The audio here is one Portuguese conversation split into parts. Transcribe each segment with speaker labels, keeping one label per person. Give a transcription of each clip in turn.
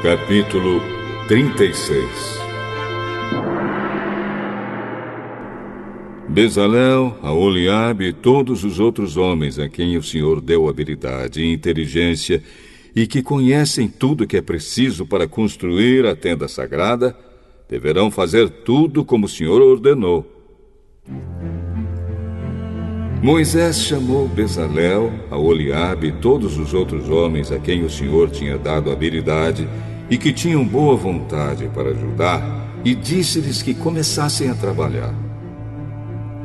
Speaker 1: Capítulo 36. Bezalel, Aholiabe e todos os outros homens a quem o Senhor deu habilidade e inteligência e que conhecem tudo que é preciso para construir a tenda sagrada, deverão fazer tudo como o Senhor ordenou. Moisés chamou Bezalel, Aholiabe e todos os outros homens a quem o Senhor tinha dado habilidade e que tinham boa vontade para ajudar, e disse-lhes que começassem a trabalhar.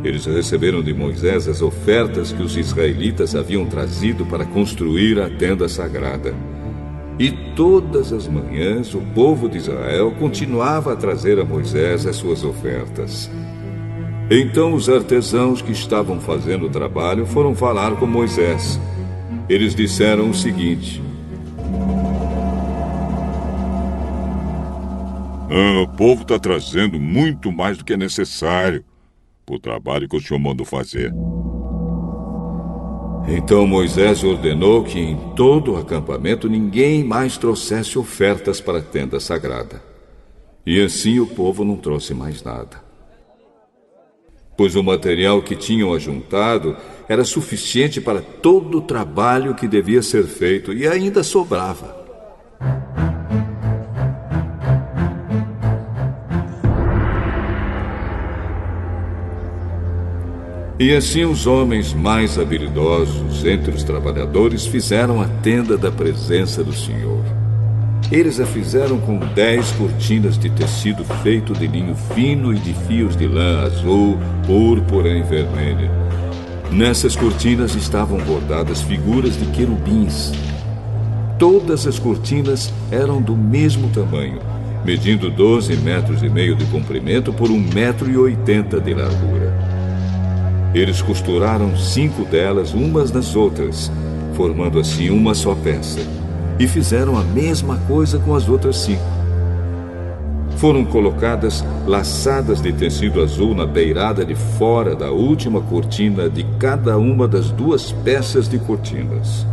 Speaker 1: Eles receberam de Moisés as ofertas que os israelitas haviam trazido para construir a tenda sagrada. E todas as manhãs o povo de Israel continuava a trazer a Moisés as suas ofertas. Então os artesãos que estavam fazendo o trabalho foram falar com Moisés. Eles disseram o seguinte:
Speaker 2: O povo está trazendo muito mais do que é necessário para o trabalho que o senhor mandou fazer.
Speaker 1: Então Moisés ordenou que em todo o acampamento ninguém mais trouxesse ofertas para a tenda sagrada. E assim o povo não trouxe mais nada, pois o material que tinham ajuntado era suficiente para todo o trabalho que devia ser feito e ainda sobrava. E assim os homens mais habilidosos entre os trabalhadores fizeram a tenda da presença do Senhor. Eles a fizeram com 10 cortinas de tecido feito de linho fino e de fios de lã azul, púrpura e vermelha. Nessas cortinas estavam bordadas figuras de querubins. Todas as cortinas eram do mesmo tamanho, medindo 12,5 metros de comprimento por 1,80 metros de largura. Eles costuraram 5 delas umas nas outras, formando assim uma só peça, e fizeram a mesma coisa com as outras 5. Foram colocadas laçadas de tecido azul na beirada de fora da última cortina de cada uma das 2 peças de cortinas.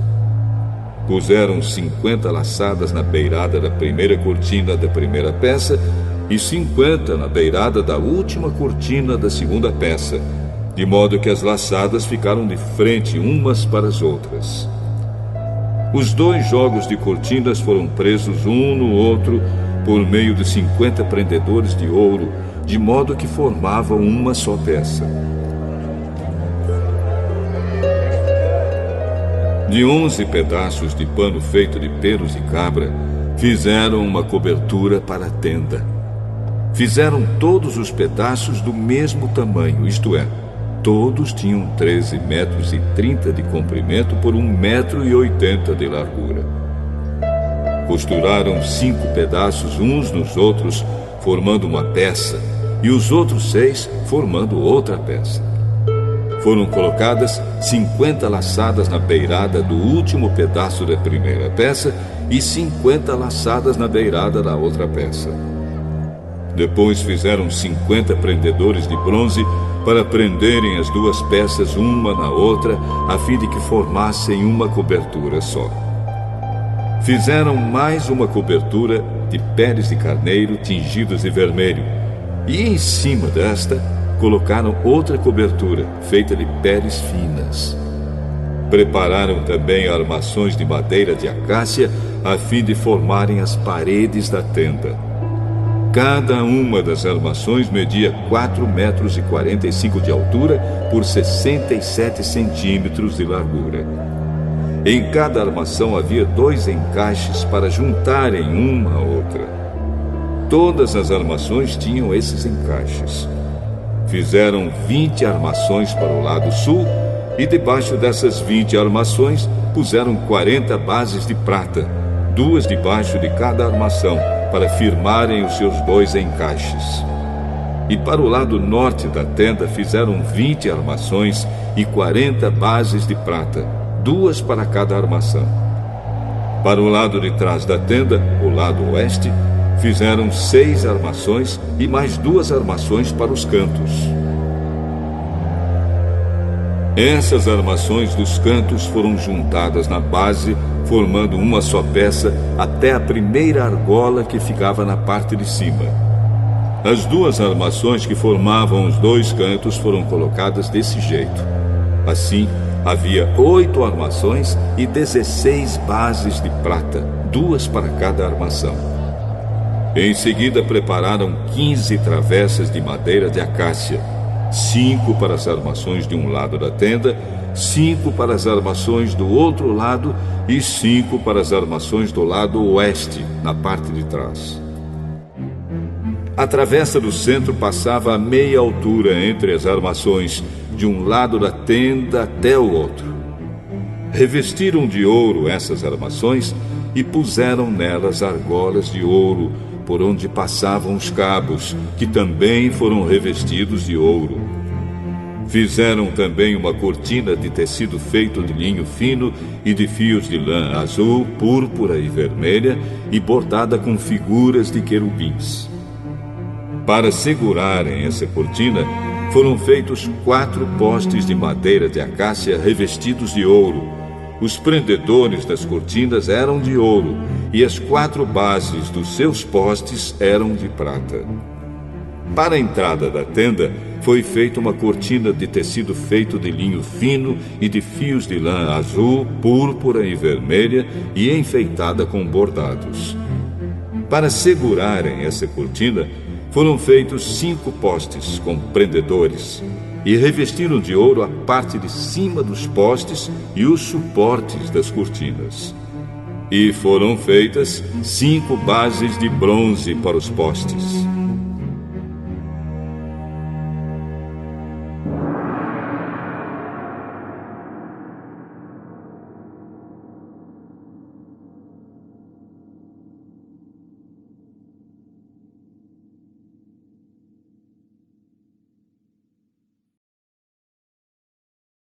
Speaker 1: Puseram 50 laçadas na beirada da primeira cortina da primeira peça e 50 na beirada da última cortina da segunda peça, de modo que as laçadas ficaram de frente umas para as outras. Os 2 jogos de cortinas foram presos um no outro por meio de 50 prendedores de ouro, de modo que formavam uma só peça. De 11 pedaços de pano feito de pelos de cabra, fizeram uma cobertura para a tenda. Fizeram todos os pedaços do mesmo tamanho, isto é, todos tinham 13,30 metros de comprimento por 1,80 metro de largura. Costuraram 5 pedaços uns nos outros, formando uma peça, e os outros 6 formando outra peça. Foram colocadas 50 laçadas na beirada do último pedaço da primeira peça e 50 laçadas na beirada da outra peça. Depois fizeram 50 prendedores de bronze para prenderem as 2 peças uma na outra, a fim de que formassem uma cobertura só. Fizeram mais uma cobertura de peles de carneiro tingidas de vermelho, e em cima desta colocaram outra cobertura feita de peles finas. Prepararam também armações de madeira de acácia, a fim de formarem as paredes da tenda. Cada uma das armações media 4,45 metros de altura por 67 centímetros de largura. Em cada armação havia 2 encaixes para juntarem uma a outra. Todas as armações tinham esses encaixes. Fizeram 20 armações para o lado sul e debaixo dessas 20 armações puseram 40 bases de prata, 2 debaixo de cada armação, para firmarem os seus 2 encaixes. E para o lado norte da tenda fizeram 20 armações e 40 bases de prata, 2 para cada armação. Para o lado de trás da tenda, o lado oeste, fizeram 6 armações e mais 2 armações para os cantos. Essas armações dos cantos foram juntadas na base, formando uma só peça até a primeira argola que ficava na parte de cima. As duas armações que formavam os dois cantos foram colocadas desse jeito. Assim, havia 8 armações e 16 bases de prata, 2 para cada armação. Em seguida, prepararam 15 travessas de madeira de acácia, 5 para as armações de um lado da tenda, 5 para as armações do outro lado e 5 para as armações do lado oeste, na parte de trás. A travessa do centro passava a meia altura entre as armações, de um lado da tenda até o outro. Revestiram de ouro essas armações e puseram nelas argolas de ouro, por onde passavam os cabos, que também foram revestidos de ouro. Fizeram também uma cortina de tecido feito de linho fino e de fios de lã azul, púrpura e vermelha, e bordada com figuras de querubins. Para segurarem essa cortina, foram feitos 4 postes de madeira de acácia revestidos de ouro. Os prendedores das cortinas eram de ouro, e as 4 bases dos seus postes eram de prata. Para a entrada da tenda, foi feita uma cortina de tecido feito de linho fino e de fios de lã azul, púrpura e vermelha, e enfeitada com bordados. Para segurarem essa cortina, foram feitos 5 postes com prendedores, e revestiram de ouro a parte de cima dos postes e os suportes das cortinas. E foram feitas 5 bases de bronze para os postes.